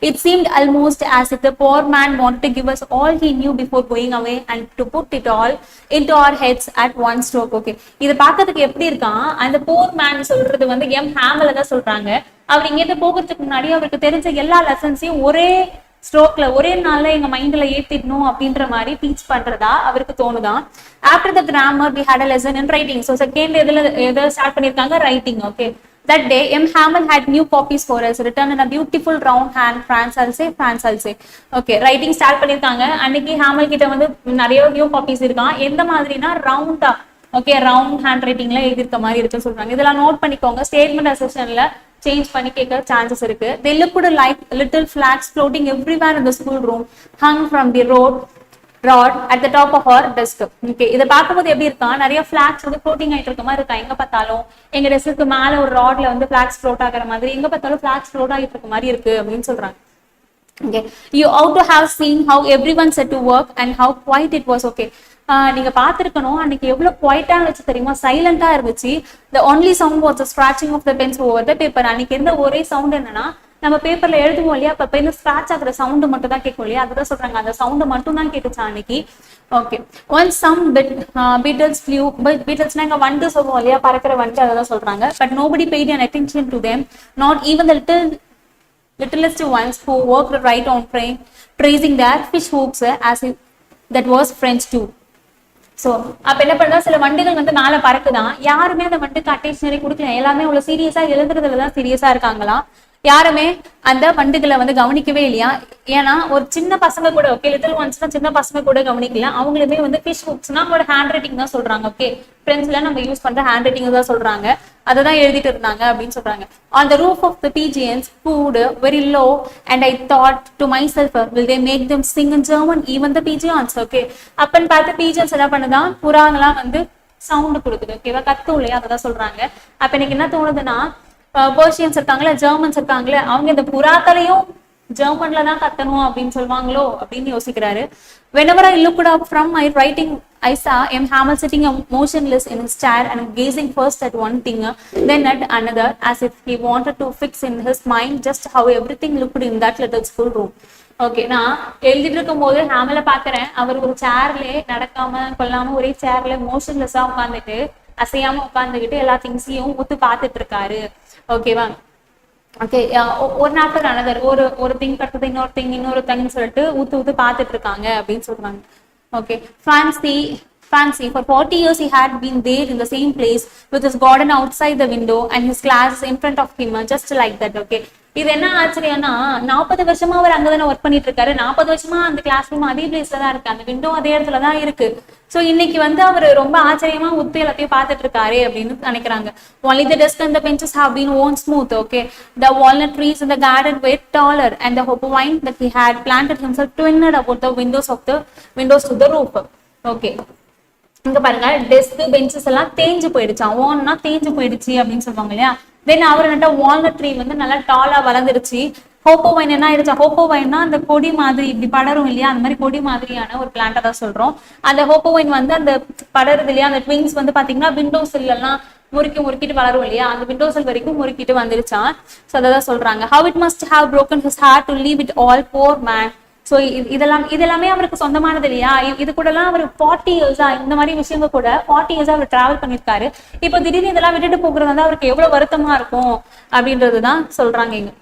It seemed almost as if the poor man wanted to give us all he knew before going away and to put it all into our heads at one stroke. Okay, இது பார்க்கிறதுக்கு எப்படி இருக்கான், அந்த போர் man சொல்றது வந்து M ஹேமல தான் சொல்றாங்க. அவர் இங்க இருந்து போகிறதுக்கு முன்னாடி அவருக்கு தெரிஞ்ச எல்லா லெசன்ஸையும் ஒரே ஸ்ட்ரோக்ல ஒரே நாள்ல எங்க மைண்ட்ல ஏத்திடணும் அப்படின்ற மாதிரி டீச் பண்றதா அவருக்கு தோணுதான். After the grammar we had a lesson in writing. So second எதை ஸ்டார்ட் பண்ணிருக்காங்க, writing. Okay, that day M. Hamel had new copies for us written in a beautiful round hand. France I'll say. Okay, writing start பண்ணிருக்காங்க. அன்னைக்கு Hamel கிட்ட வந்து நிறைய new copies இருக்கான். எந்த மாதிரினா ரவுண்டா, ஓகே, ரவுண்ட் ஹேண்ட் ரைட்டிங்ல எழுதிருக்க மாதிரி இருக்குன்னு சொல்றாங்க. இதெல்லாம் நோட் பண்ணிக்கோங்க. ஸ்டேட்மெண்ட் அசெஷன்ல சேஞ்ச் பண்ணி கேட்க சான்சஸ் இருக்கு. They looked like little flags floating everywhere in the school room, hung from the rod at the top of our desk. Okay, இதை பார்க்கும்போது எப்படி இருக்கா, நிறைய ஃபிளாக்ஸ் வந்து ஃப்ளோட்டிங் ஆயிட்டு இருக்க மாதிரி இருக்கா. எங்க பார்த்தாலும் எங்க டெஸ்க்கு மேல ஒரு ராட்ல வந்து ஃபிளாக்ஸ் ஃப்ளோட் ஆகிற மாதிரி, எங்க பார்த்தாலும் ஃபிளாக்ஸ் ஃப்ளோட் ஆகிட்டு இருக்க மாதிரி இருக்கு அப்படின்னு சொல்றாங்க. Okay, you ought to have seen how everyone set to work and how quiet it was. Okay, நீங்க பார்த்திருக்கணும் அன்னைக்கு எவ்வளவு குவைட்டா இருந்துச்சு தெரியுமா, சைலண்டா இருந்துச்சு. The only sound was the scratching of the pens over the paper. அன்னைக்கு இருந்த ஒரே சவுண்ட் என்னன்னா, நம்ம பேப்பர்ல எழுதுவோம் இல்லையா, அப்ப பென் ஸ்கிராச் ஆகுற சவுண்ட் மட்டும் தான் கேட்கும் இல்லையா, அதுதான் சொல்றாங்க, அந்த சவுண்ட் மட்டும் தான் கேட்டுச்சு அன்னைக்கு. Okay, once some beetles flew, beetlesனா இங்க வண்டு சொல்லுவோம் இல்லையா, பறக்கிற வண்டு, அதான் சொல்றாங்க. But nobody paid an attention to them, not even the littlest ones who worked right on praising their fish hooks as if that was French too. So அப்ப என்ன பண்றா, சில வண்டுகள் வந்து மேல பறக்குதான், யாருமே அந்த வண்டுக்கு அட்டென்ஷனே கொடுக்கல, எல்லாமே அவ்வளவு சீரியஸா எழுதுறதுலதான் சீரியஸா இருக்காங்களாம். யாருமே அந்த வண்டுகளை வந்து கவனிக்கவே இல்லையா. ஏன்னா ஒரு சின்ன பசங்க கூட, ஓகே, லிட்டில் ஒன்ஸ்னா சின்ன பசங்க கூட கவனிக்கல, அவங்களுமே வந்து ஃபிஷ் ஹுக்ஸ்னா அவங்களோட ஹேண்ட் ரைட்டிங் தான் சொல்றாங்க. ஓகே, ஃப்ரெண்ட்ஸ்ல நம்ம யூஸ் பண்ற ஹேண்ட் ரைட்டிங் தான் சொல்றாங்க, அதை தான் எழுதிட்டு இருந்தாங்க அப்படின்னு சொல்றாங்க. On the roof of the pigeons cooed very low and I thought to myself, will they make them sing in German, even the pigeons? Okay, அப்பன்னு பார்த்து pigeons என்ன பண்ணுதான், புறாங்களாம் வந்து சவுண்ட் கொடுக்குது. ஓகேவா, கத்தும் இல்லையா, அதை தான் சொல்றாங்க. அப்ப எனக்கு என்ன தோணுதுன்னா, பர்ஷியன்ஸ் இருக்காங்களே, ஜெர்மன்ஸ் இருக்காங்களே, அவங்க இந்த புறாக்களையும் ஜெர்மன்ல தான் கத்தணும் அப்படின்னு சொல்லுவாங்களோ அப்படின்னு யோசிக்கிறாரு. Whenever I looked up from my writing, I saw M. Hamel sitting motionless in his chair and gazing first at one thing, then at another, as if he wanted to fix in his mind just how everything looked in that little school room. Okay, நான் எழுதிட்டு இருக்கும் போது ஹேமலை பாக்குறேன். அவர் ஒரு சேர்ல நடக்காம கொள்ளாம ஒரே சேர்ல மோஷன்லெஸ்ஸா உட்காந்துட்டு, அசையாம உட்காந்துக்கிட்டு எல்லா திங்ஸையும் ஊத்து பாத்துட்டு இருக்காரு. ஓகேவா, ஓகே, ஒரு நாட்கள் அனதர், ஒரு திங் கட்டுறது இன்னொரு திங்னு சொல்லிட்டு ஊத்து பாத்துட்டு இருக்காங்க அப்படின்னு சொல்றாங்க. Okay, fancy for 40 years he had been there in the same place with his garden outside the window and his class in front of him, just like that. Okay, இது என்ன ஆச்சரியம்னா, 40 வருஷமா அவர் அங்கதானே ஒர்க் பண்ணிட்டு இருக்காரு, 40 வருஷமா அந்த கிளாஸ் ரூம் அதே பிளேஸ்ல தான் இருக்கு, அந்த விண்டோ அதே இடத்துலதான் இருக்கு. சோ இன்னைக்கு வந்து அவர் ரொம்ப ஆச்சரியமா உத்து எல்லாத்தையும் பார்த்துட்டு இருக்காரு அப்படின்னு நினைக்கிறாங்க. Only the desk and the benches have been worn smooth. Okay, the walnut trees in the garden were taller and the hopvine that he had planted himself twinned about the windows to the roof. Okay, இங்க பாருங்க, desk benches எல்லாம் தேஞ்சு போயிடுச்சான், ஓன்னா தேஞ்சு போயிடுச்சு அப்படின்னு சொல்லுவாங்க இல்லையா. தென் அவர் நட்ட வால்நட் ட்ரீ வந்து நல்லா டாலா வளர்ந்துருச்சு. ஹோப்போ வைன் என்ன ஆயிடுச்சா, ஹோப்போ வைன்னா அந்த கொடி மாதிரி இப்படி படரும் இல்லையா, அந்த மாதிரி கொடி மாதிரியான ஒரு பிளான்ட்டை தான் சொல்றோம். அந்த ஹோப்போ வைன் வந்து அந்த படருது இல்லையா, அந்த ட்விங்ஸ் வந்து பாத்தீங்கன்னா விண்டோஸ்ல எல்லாம் முறுக்கிட்டு வளரும் இல்லையா, அந்த விண்டோசல் வரைக்கும் முறுக்கிட்டு வந்துருச்சான். ஸோ அதான் சொல்றாங்க. How it must have broken his heart to leave it all, poor man. So இதெல்லாமே அவருக்கு சொந்தமானது இல்லையா. இது கூட எல்லாம் அவர் 40 years இந்த மாதிரி விஷயங்கள் கூட 40 years அவர் டிராவல் பண்ணிருக்காரு. இப்போ திடீர்னு இதெல்லாம் விட்டுட்டு போகிறது வந்து அவருக்கு எவ்வளவு வருத்தமா இருக்கும் அப்படின்றதுதான் சொல்றாங்க இங்க.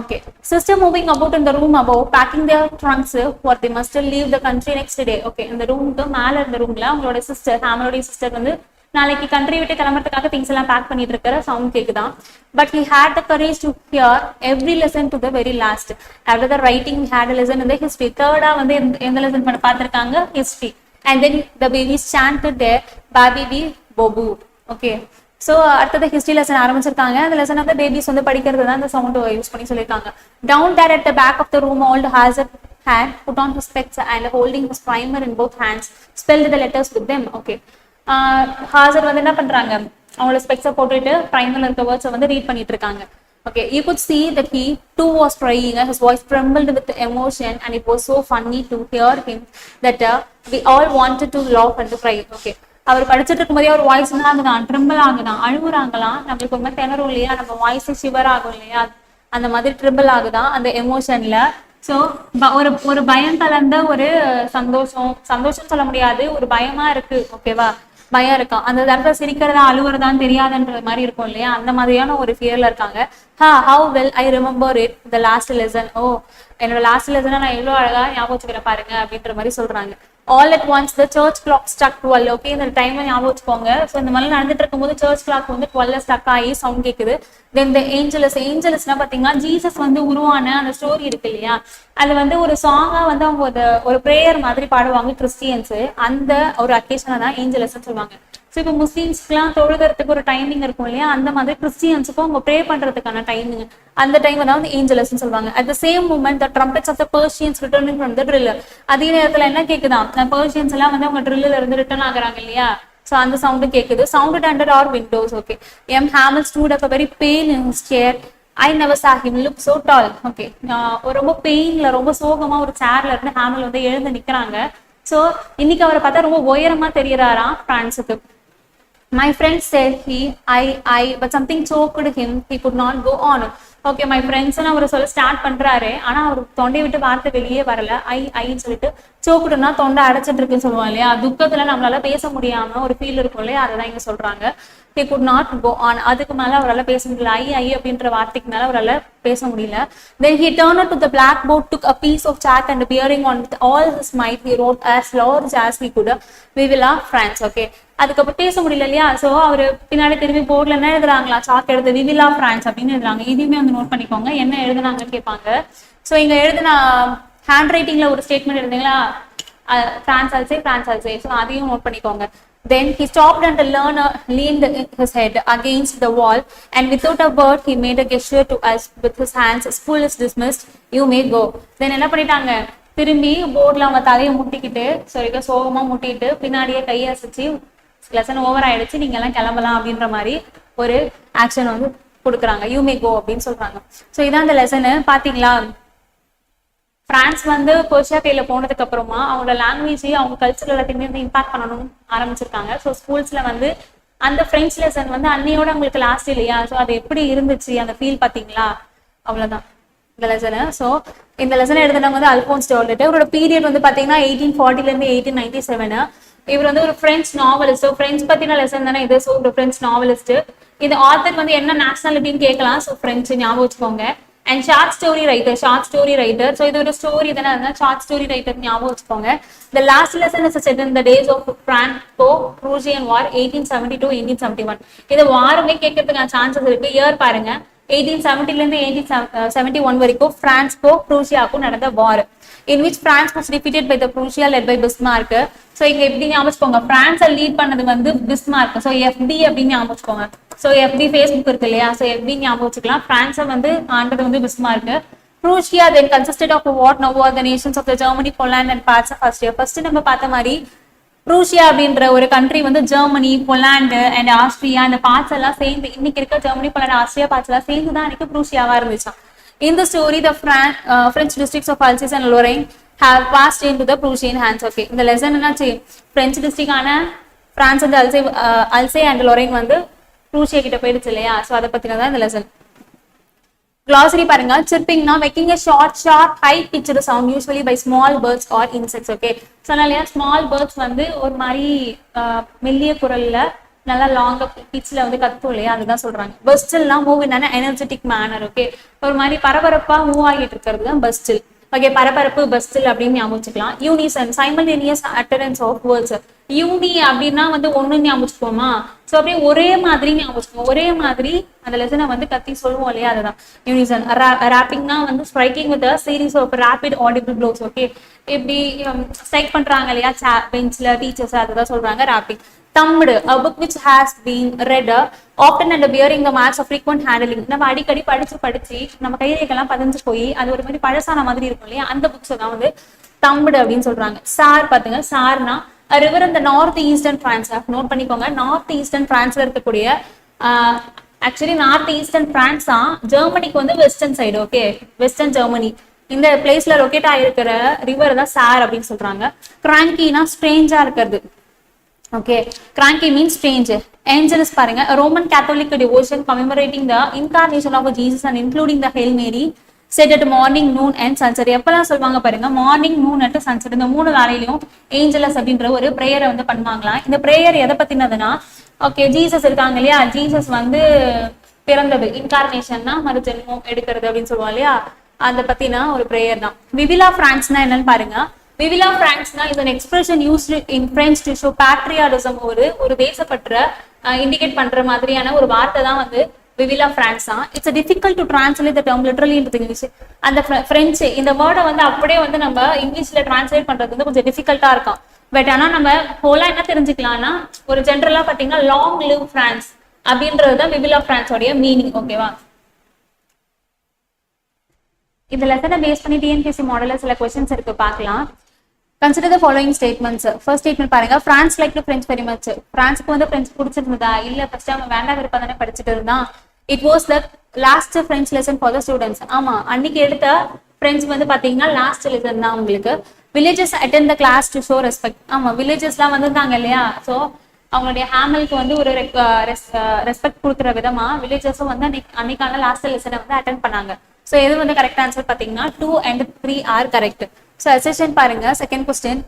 Okay, sister moving about in the room above, packing their trunks for they must leave the country next day. Okay, இந்த ரூம்க்கு மேல இருந்த ரூம்ல அவங்களோட சிஸ்டர், ஹேமலோட சிஸ்டர் வந்து நாளைக்கு கண்ட்ரி விட்டு கிளம்புறதுக்காக திங்ஸ் எல்லாம் பேக் பண்ணிட்டு இருக்கிற sound கேக்குதான். But he had the courage to hear every lesson to the very last. After the writing, he had a lesson in the history. Third வந்து எந்த லெசன் பண்ண பார்த்திருக்காங்க, history. And then the babies chanted their baby bobu. Okay, so அடுத்தது history lesson ஆரம்பிச்சிருக்காங்க. அந்த lesson வந்து babies வந்து படிக்கிறது தான் அந்த சவுண்ட் யூஸ் பண்ணி சொல்லியிருக்காங்க. Down there at the back of the room, old had put on his specs and holding his primer in both hands spelled the letters with them. Okay. ஹாசர் வந்து என்ன பண்றாங்க, அவங்களோட ஸ்பெக்ஸை போட்டுட்டு பிரைமர்ல இருக்க வேர்ட்ஸை வந்து ரீட் பண்ணிட்டு இருக்காங்க. Okay, you could see that he too was trying. His voice trembled with emotion, and it was so funny to hear him that we all wanted to laugh and to cry. Okay, அவர் படிச்சுட்டு இருக்கும்போதே அவர் voice என்ன ஆகுதான், ட்ரிம்பிள் ஆகுதான், அழுகுறாங்களாம். நம்மளுக்கு ஒரு மாதிரி திணறும் இல்லையா, நம்ம voice shiver ஆகும் இல்லையா, அந்த மாதிரி ட்ரிம்பிள் ஆகுதான் அந்த எமோஷன்ல. ஸோ ஒரு பயம் கலந்த ஒரு சந்தோஷம் சொல்ல முடியாது, ஒரு பயமா இருக்கு. ஓகேவா, பயம் இருக்கான். அந்த இடத்துல சிரிக்கிறதா அழுவுறதான்னு தெரியாதுன்ற மாதிரி இருக்கும் இல்லையா, அந்த மாதிரியான ஒரு ஃபியர்ல இருக்காங்க. How well I remember it the last lesson. ஓ, என்னோட லாஸ்ட் லெசனை நான் எவ்வளோ அழகா ஞாபகம் வச்சுக்கிறேன் பாருங்க அப்படின்ற மாதிரி சொல்றாங்க. All at once the church clock struck 12. Okay, இந்த டைம் ஞாபகம் வச்சுக்கோங்க. ஸோ இந்த மாதிரி நடந்துட்டு இருக்கும்போது சர்ச் கிளாக் வந்து 12 ஸ்டக் ஆகி சவுண்ட் கேட்குது. தென் த ஏஞ்சல்ஸ்னா பாத்தீங்கன்னா ஜீசஸ் வந்து உருவான அந்த ஸ்டோரி இருக்கு இல்லையா, அது வந்து ஒரு சாங்கா வந்து அவங்க ஒரு ப்ரேயர் மாதிரி பாடுவாங்க கிறிஸ்டியன்ஸ். அந்த ஒரு அக்கேஷனை தான் ஏஞ்சல்ஸ்ன்னு சொல்லுவாங்க. ஸோ இப்போ முஸ்லீம்ஸ்க்குலாம் தொழுகிறதுக்கு ஒரு டைமிங் இருக்கும் இல்லையா, அந்த மாதிரி கிறிஸ்டியன்ஸுக்கும் அவங்க ப்ரே பண்றதுக்கான டைமிங், அந்த டைம் தான் வந்து ஏஞ்சல்ஸ்ன்னு சொல்லுவாங்க. At the same moment the trumpets of the Persians returning from the drill. அதே நேரத்தில் என்ன கேட்குதான், பெர்ஷியன்ஸ் எல்லாம் வந்து அவங்க ட்ரில்ல இருந்து ரிட்டர்ன் ஆகுறாங்க இல்லையா, ஸோ அந்த சவுண்டு கேட்குது. Sounded under our windows. Okay, M Hamel stood up very pain in his chair. I never saw him look so tall. Okay, ரொம்ப பெயின்ல ரொம்ப சோகமா ஒரு சேர்ல இருந்து ஹேமல் வந்து எழுந்து நிக்கிறாங்க. ஸோ இன்னைக்கு அவரை பார்த்தா ரொம்ப உயரமா தெரியறாராம் பிரான்ஸுக்கு. My friend said but something choked him. He could not go on. Okay, my friends அவரை சொல்ல ஸ்டார்ட் பண்றாரு, ஆனா அவர் தொண்டை விட்டு வார்த்தை வெளியே வரல. ஐன்னு சொல்லிட்டு சோக்குடுனா தொண்டை அடைச்சிட்டு இருக்குன்னு சொல்லுவாங்க இல்லையா, துக்கத்துல நம்மளால பேச முடியாம ஒரு ஃபீல் இருக்கும் இல்லையா, அதுதான் இங்க சொல்றாங்க. He could not go on. அதுக்கு மேல அவரால் பேச முடியல. ஐ அப்படின்ற வார்த்தைக்கு மேல அவரால் பேச முடியல. Then he turned to the blackboard, took a piece of chalk and bearing on with all his might he wrote as large as he could, Viva France. Okay, அதுக்கப்புறம் பேச முடியல இல்லையா, ஸோ அவர் பின்னாடி திரும்பி போர்ட்ல என்ன எழுதுறாங்களா, சாக் எடுத்து விவிலா பிரான்ஸ் அப்படின்னு எழுதுறாங்க. இதையுமே வந்து நோட் பண்ணிக்கோங்க, என்ன எழுதுனாங்கன்னு கேட்பாங்க. ஸோ இங்க எழுதுன ஹேண்ட் ரைட்டிங்ல ஒரு ஸ்டேட்மெண்ட் எழுதுங்களா, பிரான்ஸ் அல்சே. ஸோ அதையும் நோட் பண்ணிக்கோங்க. Then he stopped and the learner leaned his head against the wall, and without a word he made a gesture to us with his hands. School is dismissed, you may go. Then என்ன பண்ணிட்டாங்க, திரும்பி போர்ட்ல அவங்க தலையை முட்டிக்கிட்டு சோகமா முட்டிட்டு பின்னாடியே கையை அசைச்சு lesson over ஆயிடுச்சு, நீங்க எல்லாம் கிளம்பலாம் அப்படின்ற மாதிரி ஒரு ஆக்ஷன் வந்து கொடுக்குறாங்க. யூ மே கோ அப்படின்னு சொல்றாங்க. ஸோ இதான் அந்த லெசனு. பாத்தீங்களா, பிரான்ஸ் வந்து பெர்ஷியா கையில போனதுக்கு அப்புறமா அவங்களோட லாங்குவேஜ் அவங்க கல்ச்சர் எல்லாத்தையுமே வந்து இம்பாக்ட் பண்ணணும்னு ஆரம்பிச்சிருக்காங்க. ஸோ ஸ்கூல்ஸ்ல வந்து அந்த பிரெஞ்சு லெசன் வந்து அன்னையோட உங்களுக்கு லாஸ்ட் இல்லையா, ஸோ அது எப்படி இருந்துச்சு அந்த ஃபீல் பாத்தீங்களா, அவ்வளவுதான் இந்த லெசனு. ஸோ இந்த லெசனை எழுதுனவங்க வந்து அல்போன்ஸ் டோர்லெட். அவரோட பீரியட் வந்து பாத்தீங்கன்னா 1840 இருந்து 1897. இவர் வந்து ஒரு பிரெஞ்சு நாவலிஸ்ட். பிரெஞ்சு பத்தின லெசன் தானே இது. ஸோ ஒரு பிரெஞ்சு நாவலிஸ்ட். இந்த ஆத்தர் வந்து என்ன நேஷனாலிட்டின்னு கேட்கலாம். ஸோ பிரெஞ்சு ஞாபகம் வச்சுக்கோங்க. And short story writer. So இது ஒரு ஸ்டோரி தானே, அதனால ஷார்ட் ஸ்டோரி ரைட்டர் ஞாபகம் வச்சுக்கோங்க. The last lesson is set in the days of Franco-Prussian War 1870-1871. இது வாரமே கேட்கறதுக்கான சான்சஸ் இருக்கு. இயர் பாருங்க, 1870 இருந்து 1871 வரைக்கும் பிரான்ஸ்க்கும் ப்ரூசியாவுக்கும் நடந்த வார், in which France was defeated by the Prussia led by Bismarck. So இங்க எப்படி ஞாபகம் வச்சுக்கோங்க, பிரான்ஸை லீட் பண்ணது வந்து பிஸ்மார்க். ஸோ எஃபி அப்படின்னு ஞாபகம் வச்சுக்கோங்க. ஸோ எஃபி ஃபேஸ்புக் இருக்கு இல்லையா, ஸோ எஃபி ஞாபகம் வச்சுக்கலாம். பிரான்ஸை வந்து ஆண்டது வந்து Bismarck. Prussia then consisted of what now were the nations of the Germany, Poland and parts of Austria. First நம்ம பார்த்த மாதிரி ப்ரூசியா அப்படின்ற ஒரு கண்ட்ரி வந்து ஜெர்மனி, பொலாண்டு அண்ட் ஆஸ்திரியா அந்த பார்ட்ஸ் எல்லாம் சேர்ந்து, இன்னைக்கு இருக்க ஜெர்மனி, பொலாண்டு, ஆஸ்திரியா பார்ட்ஸ் எல்லாம் சேர்ந்து தான் எனக்கு ப்ரூசியாவா இருந்துச்சான். In the story, the French districts of Alsace and Lorraine have passed into the Prussian hands. Okay, இந்த லெசன் என்னாச்சு, பிரெஞ்சு டிஸ்ட்ரிக்டான பிரான்ஸ் வந்து அல்சே அண்ட் லொரைன் வந்து ப்ரூசியா கிட்ட போயிடுச்சு இல்லையா, ஸோ அதை பத்தின தான் இந்த லெசன். Glossary பாருங்க, chirpingனா making a short sharp high pitched sound usually by small birds or insects. Okay, சொன்னா இல்லையா, ஸ்மால் பேர்ட்ஸ் வந்து ஒரு மாதிரி மெல்லிய குரல்ல நல்லா லாங்கா பிச்ல வந்து கத்தும் இல்லையா, அதுதான் சொல்றாங்க. பஸ்டில்னா move in energetic manner. Okay, ஒரு மாதிரி பரபரப்பா மூவ் ஆகிட்டு இருக்கிறது தான் பஸ்டில். ஓகே, பரபரப்பு பஸ்டில் அப்படின்னு ஞாபகம் வச்சுக்கலாம். Unison simultaneous utterance of words. Uni அப்படின்னா வந்து ஒண்ணு ஞாபகம் வச்சுக்கோமா, ஸோ அப்படியே ஒரே மாதிரி ஞாபகம் வச்சுக்கோங்க. ஒரே மாதிரி அந்த லெசனை வந்து கத்தி சொல்லுவோம் இல்லையா, அதுதான் யூனிசன். ராப்பிங்னா வந்து striking with series of rapid audible blows. Okay, இப்படி ஸ்ட்ரைக் பண்றாங்க இல்லையா பெஞ்ச்ல டீச்சர்ஸ், அதுதான் சொல்றாங்க rapping. thumbed, a book which has been read often and bearing the marks of frequent handling. நம்ம அடிக்கடி படிச்சு நம்ம கைரேகைலாம் பதிஞ்சு போய் அது ஒரு மாதிரி பழசான மாதிரி இருக்கும் இல்லையா, அந்த புக்ஸ் தான் வந்து thumbed அப்படின்னு சொல்றாங்க. சார் பாத்துங்க, சார்னா ரிவர் இந்த நார்த் ஈஸ்டர்ன் பிரான்ஸ், நோட் பண்ணிக்கோங்க. நார்த் ஈஸ்டர்ன் பிரான்ஸ்ல இருக்கக்கூடிய ஆக்சுவலி நார்த் ஈஸ்டர்ன் பிரான்ஸ் தான் ஜெர்மனிக்கு வந்து western side. Okay, western Germany இந்த பிளேஸ்ல லொக்கேட் ஆகிருக்கிற ரிவர் தான் சார் அப்படின்னு சொல்றாங்க. கிராங்கினா ஸ்ட்ரேஞ்சா இருக்கிறது. Okay, cranky means strange. Angelus பாருங்க, Roman Catholic devotion commemorating the incarnation of Jesus and including the Hail Mary said at morning, noon and sunset. எப்பெல்லாம் சொல்லுவாங்க பாருங்க, மார்னிங், நூன் அண்ட் சன்செட், இந்த 3 வேலையிலையும் ஏஞ்சலஸ் அப்படின்ற ஒரு பிரேயரை வந்து பண்ணுவாங்களாம். இந்த பிரேயர் எதை பத்தினதுன்னா, ஓகே ஜீசஸ் இருக்காங்க இல்லையா, ஜீசஸ் வந்து பிறந்தது, இன்கார்னேஷன்னா மறுஜென்மம் எடுக்கிறது அப்படின்னு சொல்லுவோம் இல்லையா, அதை பத்தினா ஒரு பிரேயர் தான். விவிலா பிரான்ஸ்னா என்னன்னு பாருங்க. விவிலா பிரான்ஸ்னா is an expression used in French to show patriotism. ஒரு தேசப்பற்ற இண்டிகேட் பண்ற மாதிரியான ஒரு வார்த்தை தான் வந்து விவிலா பிரான்ஸ் தான். It's difficult to translate the term literally into English. அந்த பிரெஞ்சு இந்த வேர்டை வந்து அப்படியே வந்து நம்ம இங்கிலீஷ்ல டிரான்ஸ்லேட் பண்றது வந்து கொஞ்சம் டிஃபிகல்ட்டா இருக்கும். பட் ஆனா நம்ம ஹோலா என்ன தெரிஞ்சுக்கலாம்னா, ஒரு ஜென்ரலா பாத்தீங்கன்னா லாங் லிவ் பிரான்ஸ் அப்படின்றது தான் விவிலா பிரான்ஸோடைய மீனிங். ஓகேவா, இந்த லெசனை பேஸ் பண்ணி டிஎன்பிஎஸ்சி மாடல்ல சில கொஸ்டின்ஸ் இருக்கு, பார்க்கலாம். Consider the following statements. First statement பாருங்க, France like to French very much. பிரான்ஸ்க்கு வந்து பிரெஞ்சு பிடிச்சிருந்ததா, இல்ல ஃபர்ஸ்ட் அவங்க வேண்டாம் விருப்பம் தானே படிச்சுட்டு இருந்தா. It was the last French lesson for the students. ஆமா, அன்னைக்கு எடுத்த பிரெஞ்சு வந்து பாத்தீங்கன்னா லாஸ்ட் லெசன் தான் உங்களுக்கு. Villages attend the class to show respect. ஆமா, வில்லேஜஸ்லாம் வந்திருந்தாங்க இல்லையா, ஸோ அவங்களுடைய ஹேமலுக்கு வந்து ஒரு ரெஸ்பெக்ட் கொடுக்குற விதமா வில்லேஜஸும் வந்து அன்னைக்கான லாஸ்ட் லெசனை வந்து அட்டென்ட் பண்ணாங்க. ஸோ எது வந்து கரெக்ட் ஆன்சர் பாத்தீங்கன்னா 2 and 3 are correct. So assertion பாருங்க, second question.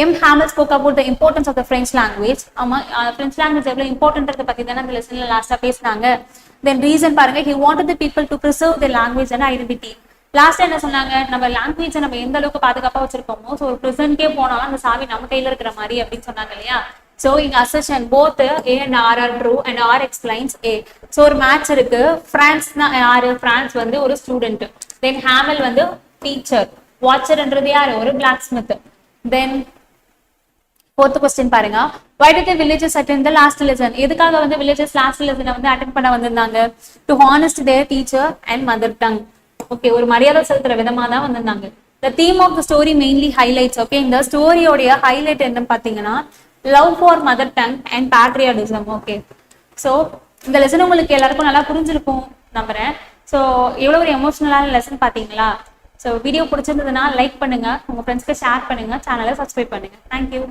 M. Hamel spoke about the importance of the French language. ஆமா, French language எவ்வளவு இம்பார்ட்டன்ட்றத பத்தி தானே அந்த லெசன்ல லாஸ்டா பேசினாங்க. Then reason பாருங்க, he wanted the people to preserve their language and identity. லாஸ்டா என்ன சொன்னாங்க, நம்ம லாங்குவேஜை நம்ம எந்த அளவுக்கு பாதுகாப்பா வச்சிருக்கோமோ, ஸோ ஒரு பிரசன்ட்கே போனாலும் அந்த சாவி நம்ம கையில இருக்கிற மாதிரி அப்படின்னு சொன்னாங்க இல்லையா. So in assertion both A and R are true and R explains A. So ஒரு மேட்ச் இருக்கு. பிரான்ஸ்னா யாரு, பிரான்ஸ் வந்து ஒரு ஸ்டூடெண்ட். Then Hamel வந்து டீச்சர். வாட்சர்ன்றது யாரு, ஒரு blacksmith. Then fourth question பாருங்க, why did the villagers attend the last lesson? எதுக்காக வந்து வில்லேஜஸ் லாஸ்ட் லெசனை வந்து அட்டென்ட் பண்ண வந்திருந்தாங்க? to honor their teacher and mother tongue. Okay, ஒரு மரியாதை செலுத்துற விதமா தான் வந்திருந்தாங்க. the theme of the story mainly highlights. Okay, இந்த ஸ்டோரியோடைய ஹைலைட் என்னன்னு பாத்தீங்கன்னா love for mother tongue and patriotism. Okay, so இந்த லெசன் உங்களுக்கு எல்லாருக்கும் நல்லா புரிஞ்சிருக்கும் நம்புறேன். ஸோ எவ்வளவு ஒரு எமோஷனலான லெசன் பாத்தீங்களா. ஸோ வீடியோ பிடிச்சிருந்ததுன்னா லைக் பண்ணுங்க, உங்க ஃப்ரெண்ட்ஸ்க்கு ஷேர் பண்ணுங்க, சேனலை சப்ஸ்கிரைப் பண்ணுங்க. தேங்க்யூ.